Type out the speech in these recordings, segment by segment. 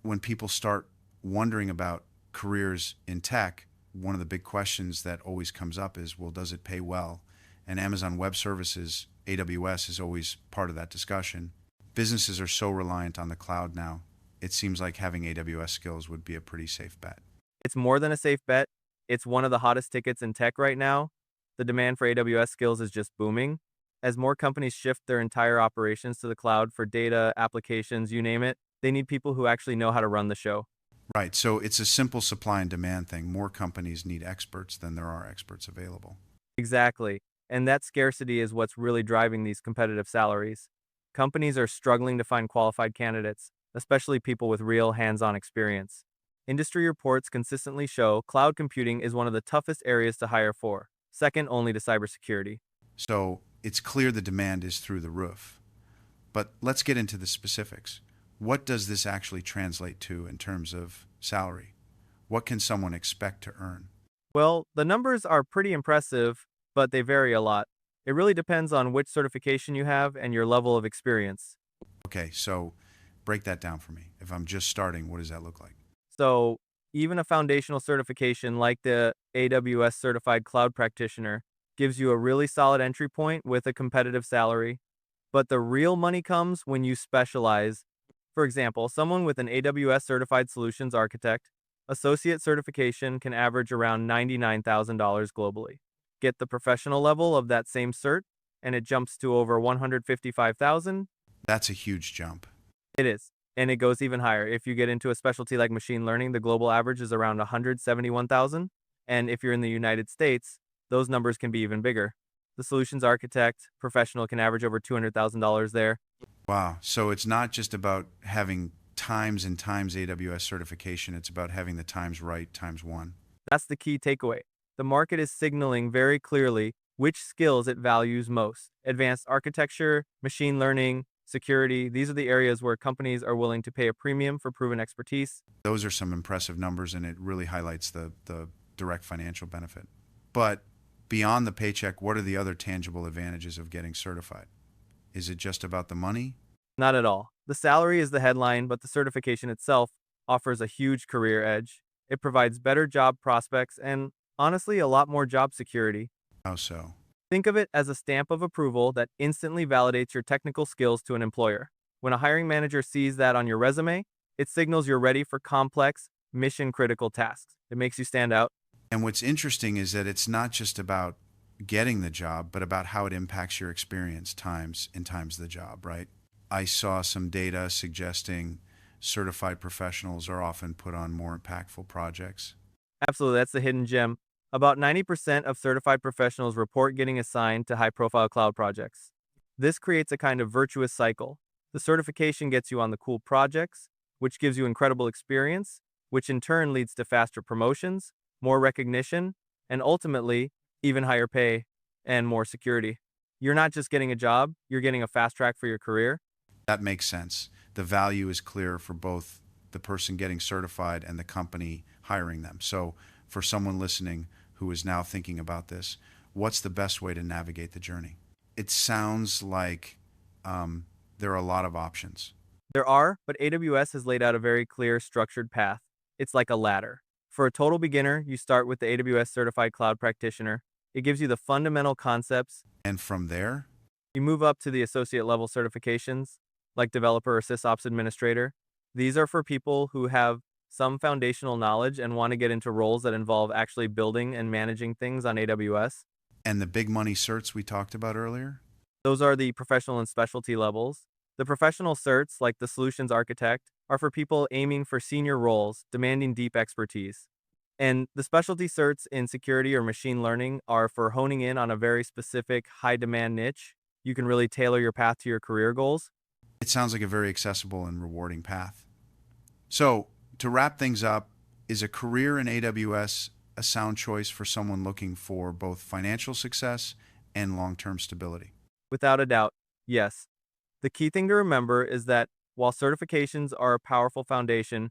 when people start wondering about careers in tech, one of the big questions that always comes up is, well, does it pay well? And Amazon Web Services, AWS, is always part of that discussion. Businesses are so reliant on the cloud now. It seems like having AWS skills would be a pretty safe bet. It's more than a safe bet. It's one of the hottest tickets in tech right now. The demand for AWS skills is just booming. As more companies shift their entire operations to the cloud for data, applications, you name it, they need people who actually know how to run the show. Right, so it's a simple supply and demand thing. More companies need experts than there are experts available. Exactly. And that scarcity is what's really driving these competitive salaries. Companies are struggling to find qualified candidates, especially people with real hands-on experience. Industry reports consistently show cloud computing is one of the toughest areas to hire for, second only to cybersecurity. So it's clear the demand is through the roof. But let's get into the specifics. What does this actually translate to in terms of salary? What can someone expect to earn? Well, the numbers are pretty impressive, but they vary a lot. It really depends on which certification you have and your level of experience. Okay, so break that down for me. If I'm just starting, what does that look like? So, even a foundational certification like the AWS Certified Cloud Practitioner gives you a really solid entry point with a competitive salary. But the real money comes when you specialize. For example, someone with an AWS Certified Solutions Architect associate certification can average around $99,000 globally. Get the professional level of that same cert, and it jumps to over 155,000. That's a huge jump. It is. And it goes even higher. If you get into a specialty like machine learning, the global average is around 171,000. And if you're in the United States, those numbers can be even bigger. The solutions architect professional can average over $200,000 there. Wow. So it's not just about having times and times AWS certification, it's about having the times right times one. That's the key takeaway. The market is signaling very clearly which skills it values most. Advanced architecture, machine learning, security, these are the areas where companies are willing to pay a premium for proven expertise. Those are some impressive numbers, and it really highlights the direct financial benefit. But beyond the paycheck, what are the other tangible advantages of getting certified? Is it just about the money? Not at all. The salary is the headline, but the certification itself offers a huge career edge. It provides better job prospects and, honestly, a lot more job security. How so? Think of it as a stamp of approval that instantly validates your technical skills to an employer. When a hiring manager sees that on your resume, it signals you're ready for complex, mission-critical tasks. It makes you stand out. And what's interesting is that it's not just about getting the job, but about how it impacts your experience times and times the job, right? I saw some data suggesting certified professionals are often put on more impactful projects. Absolutely, that's the hidden gem. About 90% of certified professionals report getting assigned to high-profile cloud projects. This creates a kind of virtuous cycle. The certification gets you on the cool projects, which gives you incredible experience, which in turn leads to faster promotions, more recognition, and ultimately, even higher pay and more security. You're not just getting a job, you're getting a fast track for your career. That makes sense. The value is clear for both the person getting certified and the company hiring them. So, for someone listening who is now thinking about this, what's the best way to navigate the journey? It sounds like there are a lot of options. There are, but AWS has laid out a very clear, structured path. It's like a ladder. For a total beginner, you start with the AWS Certified Cloud Practitioner. It gives you the fundamental concepts. And from there, You move up to the associate level certifications, like developer or SysOps administrator. These are for people who have some foundational knowledge and want to get into roles that involve actually building and managing things on AWS. and the big money certs we talked about earlier? Those are the professional and specialty levels. The professional certs, like the solutions architect, are for people aiming for senior roles, demanding deep expertise. And the specialty certs in security or machine learning are for honing in on a very specific high demand niche. You can really tailor your path to your career goals. It sounds like a very accessible and rewarding path. So, to wrap things up, is a career in AWS a sound choice for someone looking for both financial success and long-term stability? Without a doubt, yes. The key thing to remember is that while certifications are a powerful foundation,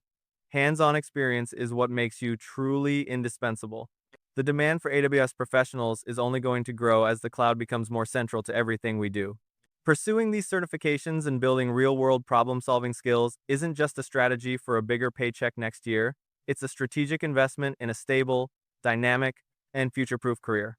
hands-on experience is what makes you truly indispensable. The demand for AWS professionals is only going to grow as the cloud becomes more central to everything we do. Pursuing these certifications and building real-world problem-solving skills isn't just a strategy for a bigger paycheck next year, it's a strategic investment in a stable, dynamic, and future-proof career.